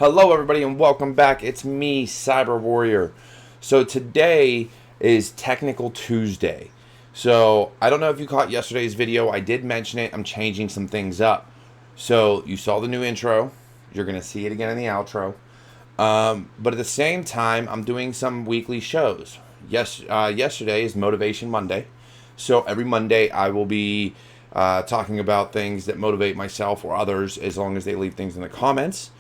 Hello, everybody, and welcome back. It's me, Cyber Warrior. So today is Technical Tuesday. So I don't know if you caught yesterday's video. I did mention it. I'm changing some things up. So you saw the new intro. You're going to see it again in the outro. But at the same time, I'm doing some weekly shows. Yesterday is Motivation Monday. So every Monday I will be talking about things that motivate myself or others, as long as they leave things in the comments.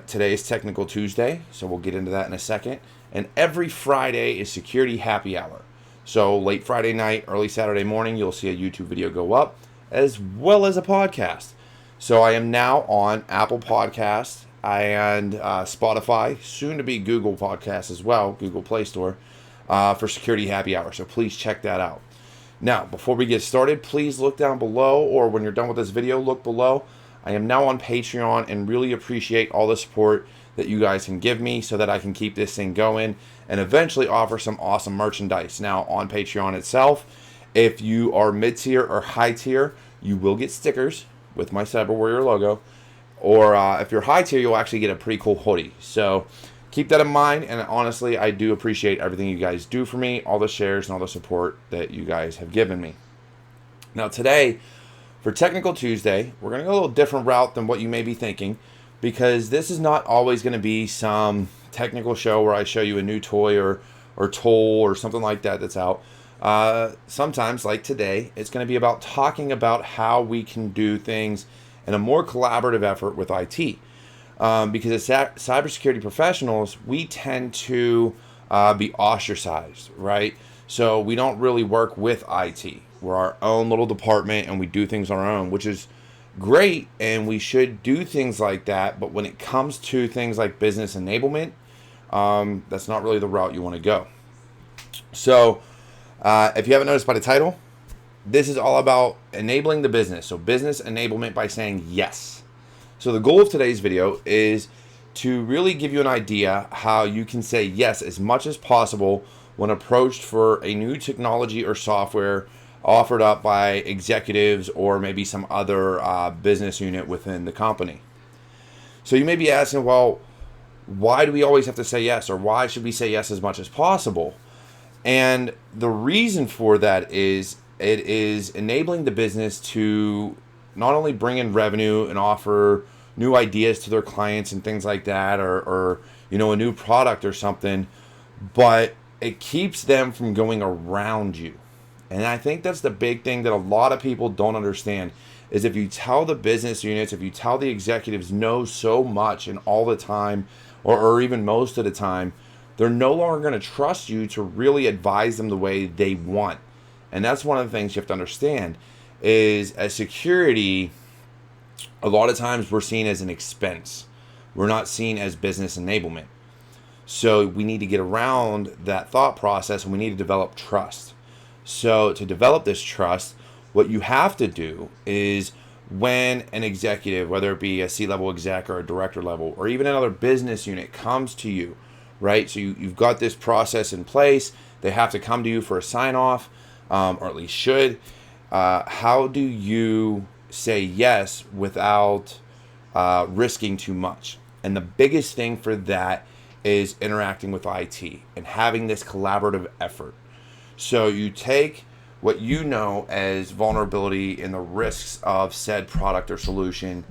Today is Technical Tuesday, so we'll get into that in a second. And every Friday is Security Happy Hour. So late Friday night, early Saturday morning, you'll see a YouTube video go up, as well as a podcast. So I am now on Apple Podcasts and Spotify, soon to be Google Podcasts as well, Google Play Store, for Security Happy Hour. So please check that out. Now, before we get started, please look down below, or when you're done with this video, look below. I am now on Patreon and really appreciate all the support that you guys can give me so that I can keep this thing going and eventually offer some awesome merchandise. Now, on Patreon itself, if you are mid-tier or high-tier, you will get stickers with my Cyber Warrior logo. Or if you're high-tier, you'll actually get a pretty cool hoodie. So keep that in mind, and honestly, I do appreciate everything you guys do for me, all the shares and all the support that you guys have given me. Now, today, for Technical Tuesday, we're going to go a little different route than what you may be thinking, because this is not always going to be some technical show where I show you a new toy or tool or something like that that's out. Sometimes, like today, it's going to be about talking about how we can do things in a more collaborative effort with IT. Because as cybersecurity professionals, we tend to be ostracized, right? So we don't really work with IT. We're our own little department and we do things on our own, which is great, and we should do things like that. But when it comes to things like business enablement, that's not really the route you want to go. So if you haven't noticed by the title, this is all about enabling the business. So business enablement by saying yes. So the goal of today's video is to really give you an idea how you can say yes as much as possible when approached for a new technology or software offered up by executives or maybe some other business unit within the company. So you may be asking, well, why do we always have to say yes, or why should we say yes as much as possible? And the reason for that is it is enabling the business to not only bring in revenue and offer new ideas to their clients and things like that, or a new product or something, but it keeps them from going around you. And I think that's the big thing that a lot of people don't understand, is if you tell the business units, if you tell the executives no so much and all the time, or even most of the time, they're no longer going to trust you to really advise them the way they want. And that's one of the things you have to understand, is as security, a lot of times we're seen as an expense. We're not seen as business enablement. So we need to get around that thought process, and we need to develop trust. So to develop this trust, what you have to do is, when an executive, whether it be a C-level exec or a director level, or even another business unit, comes to you, right? So you've got this process in place. They have to come to you for a sign-off, or at least should. How do you say yes without risking too much? And the biggest thing for that is interacting with IT and having this collaborative effort. So you take what you know as vulnerability and the risks of said product or solution,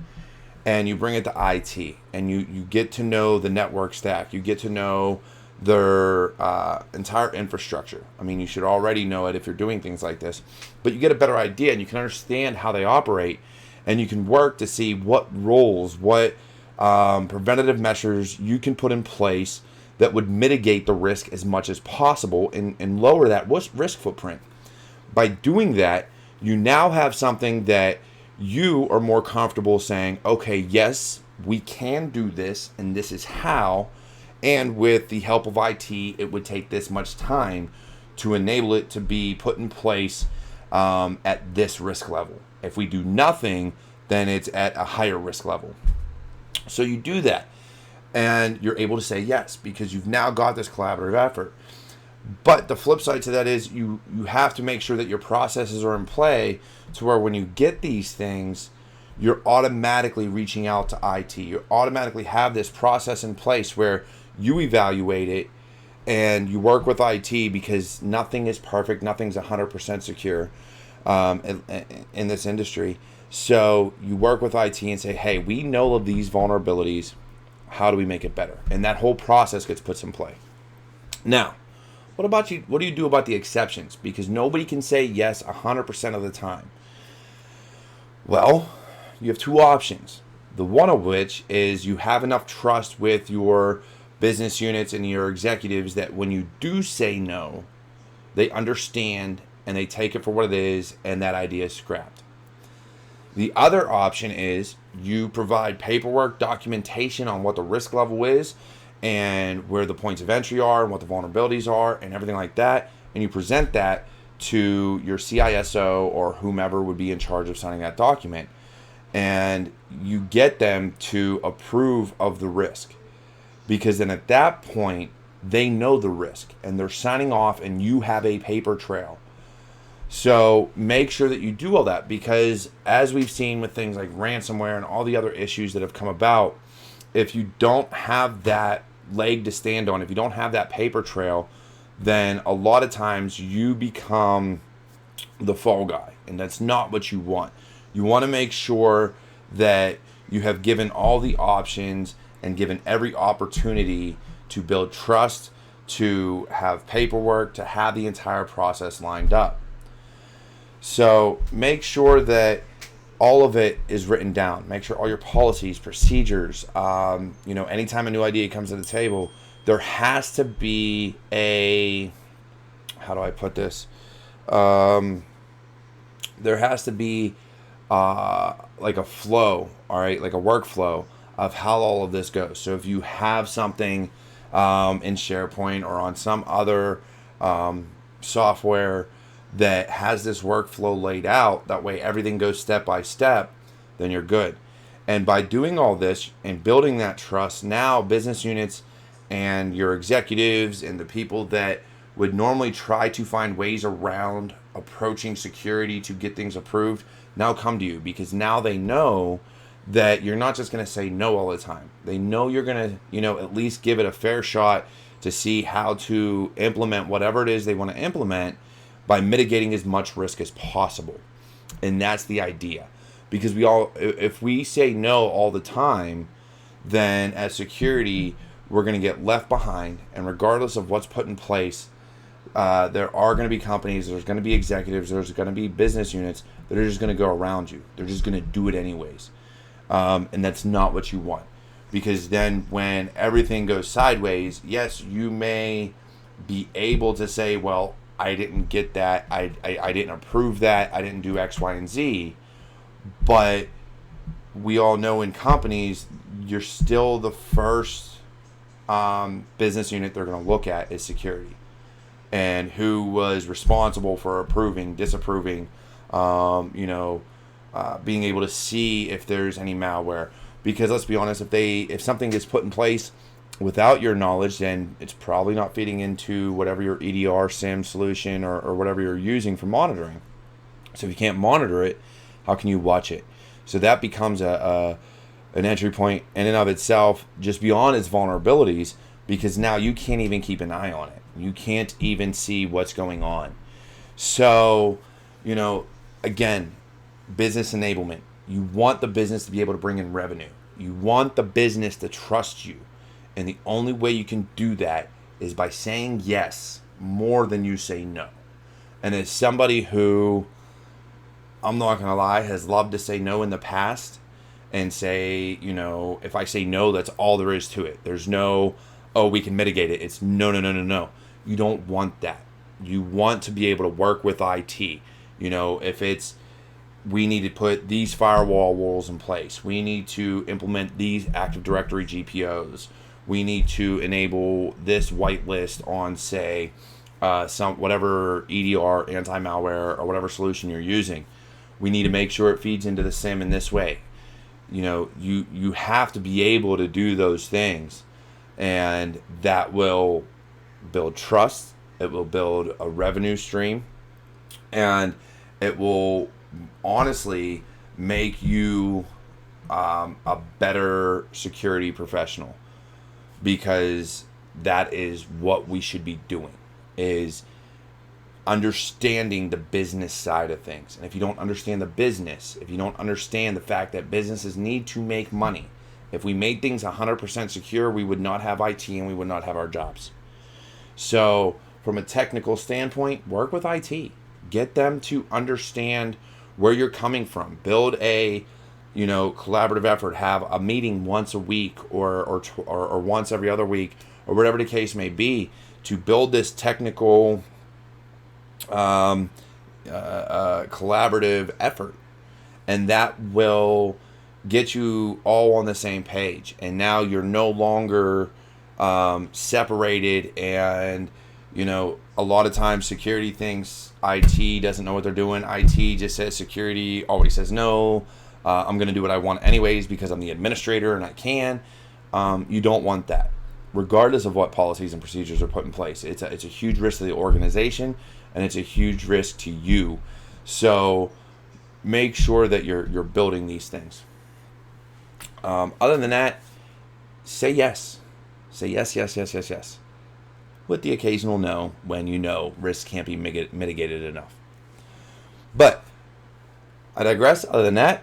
and you bring it to IT, and you get to know the network stack. You get to know their entire infrastructure. I mean, you should already know it if you're doing things like this, but you get a better idea, and you can understand how they operate, and you can work to see what roles, what preventative measures you can put in place that would mitigate the risk as much as possible and lower that risk footprint. By doing that, you now have something that you are more comfortable saying, okay, yes, we can do this, and this is how, and with the help of IT, it would take this much time to enable it to be put in place at this risk level. If we do nothing, then it's at a higher risk level. So you do that, and you're able to say yes because you've now got this collaborative effort. But the flip side to that is you have to make sure that your processes are in play to where when you get these things, you're automatically reaching out to IT. You automatically have this process in place where you evaluate it and you work with IT, because nothing is perfect, nothing's 100% secure in this industry. So you work with IT and say, hey, we know of these vulnerabilities. How do we make it better? And that whole process gets put in play. Now, what about you? What do you do about the exceptions? Because nobody can say yes 100% of the time. Well, you have two options. The one of which is you have enough trust with your business units and your executives that when you do say no, they understand and they take it for what it is, and that idea is scrapped. The other option is you provide paperwork, documentation on what the risk level is and where the points of entry are and what the vulnerabilities are and everything like that, and you present that to your CISO or whomever would be in charge of signing that document, and you get them to approve of the risk, because then at that point they know the risk and they're signing off and you have a paper trail. So make sure that you do all that, because as we've seen with things like ransomware and all the other issues that have come about, if you don't have that leg to stand on, if you don't have that paper trail, then a lot of times you become the fall guy, and that's not what you want. You want to make sure that you have given all the options and given every opportunity to build trust, to have paperwork, to have the entire process lined up. So make sure that all of it is written down. Make sure all your policies, procedures, anytime a new idea comes to the table, there has to be a, how do I put this? There has to be like a flow, all right, like a workflow of how all of this goes. So if you have something in SharePoint or on some other software that has this workflow laid out, that way everything goes step by step, then you're good. And by doing all this and building that trust, now business units and your executives and the people that would normally try to find ways around approaching security to get things approved now come to you, because now they know that you're not just going to say no all the time. They know you're going to, at least give it a fair shot to see how to implement whatever it is they want to implement by mitigating as much risk as possible. And that's the idea. Because if we say no all the time, then as security, we're going to get left behind. And regardless of what's put in place, there are going to be companies, there's going to be executives, there's going to be business units that are just going to go around you. They're just going to do it anyways. And that's not what you want. Because then when everything goes sideways, yes, you may be able to say, well, I didn't get that, I didn't approve that, I didn't do X, Y, and Z. But we all know in companies, you're still the first business unit they're going to look at is security. And who was responsible for approving, disapproving, being able to see if there's any malware. Because let's be honest, if something gets put in place without your knowledge, then it's probably not feeding into whatever your EDR SIM solution or whatever you're using for monitoring. So if you can't monitor it, how can you watch it? So that becomes an entry point in and of itself, just beyond its vulnerabilities, because now you can't even keep an eye on it. You can't even see what's going on. So, again, business enablement. You want the business to be able to bring in revenue. You want the business to trust you. And the only way you can do that is by saying yes more than you say no. And as somebody who, I'm not going to lie, has loved to say no in the past and say, if I say no, that's all there is to it. There's no, oh, we can mitigate it. It's no. You don't want that. You want to be able to work with IT. If it's, we need to put these firewall walls in place. We need to implement these Active Directory GPOs. We need to enable this whitelist on, say, some whatever EDR, anti-malware, or whatever solution you're using. We need to make sure it feeds into the SIM in this way. You have to be able to do those things, and that will build trust. It will build a revenue stream, and it will honestly make you a better security professional, because that is what we should be doing, is understanding the business side of things. And if you don't understand the business, if you don't understand the fact that businesses need to make money, if we made things 100% secure, we would not have IT and we would not have our jobs. So from a technical standpoint, work with IT. Get them to understand where you're coming from. Build a collaborative effort. Have a meeting once a week or once every other week, or whatever the case may be, to build this technical collaborative effort, and that will get you all on the same page. And now you're no longer separated, and a lot of times security thinks IT doesn't know what they're doing. IT just says security, always says no. I'm going to do what I want anyways because I'm the administrator and I can. You don't want that, regardless of what policies and procedures are put in place. It's a huge risk to the organization, and it's a huge risk to you. So make sure that you're building these things. Other than that, say yes. Say yes. With the occasional no when risk can't be mitigated enough. But I digress. Other than that,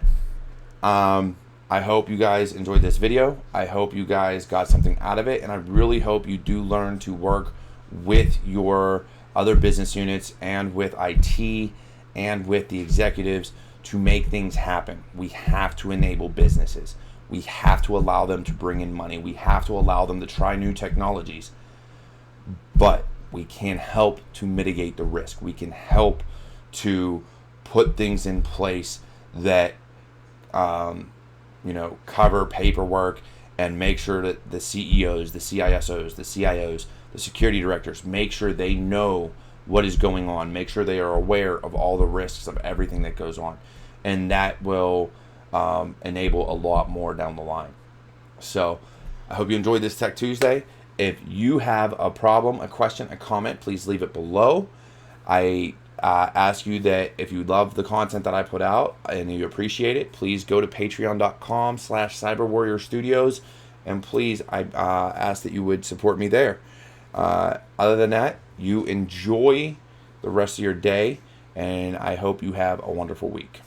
I hope you guys enjoyed this video. I hope you guys got something out of it, and I really hope you do learn to work with your other business units and with IT and with the executives to make things happen. We have to enable businesses. We have to allow them to bring in money. We have to allow them to try new technologies. But we can help to mitigate the risk. We can help to put things in place that cover paperwork, and make sure that the CEOs, the CISOs, the CIOs, the security directors, make sure they know what is going on. Make sure they are aware of all the risks of everything that goes on. And that will enable a lot more down the line. So I hope you enjoyed this Tech Tuesday. If you have a problem, a question, a comment, please leave it below. I ask you that if you love the content that I put out and you appreciate it, please go to patreon.com/cyberwarriorstudios, and please, I ask that you would support me there. Other than that, you enjoy the rest of your day, and I hope you have a wonderful week.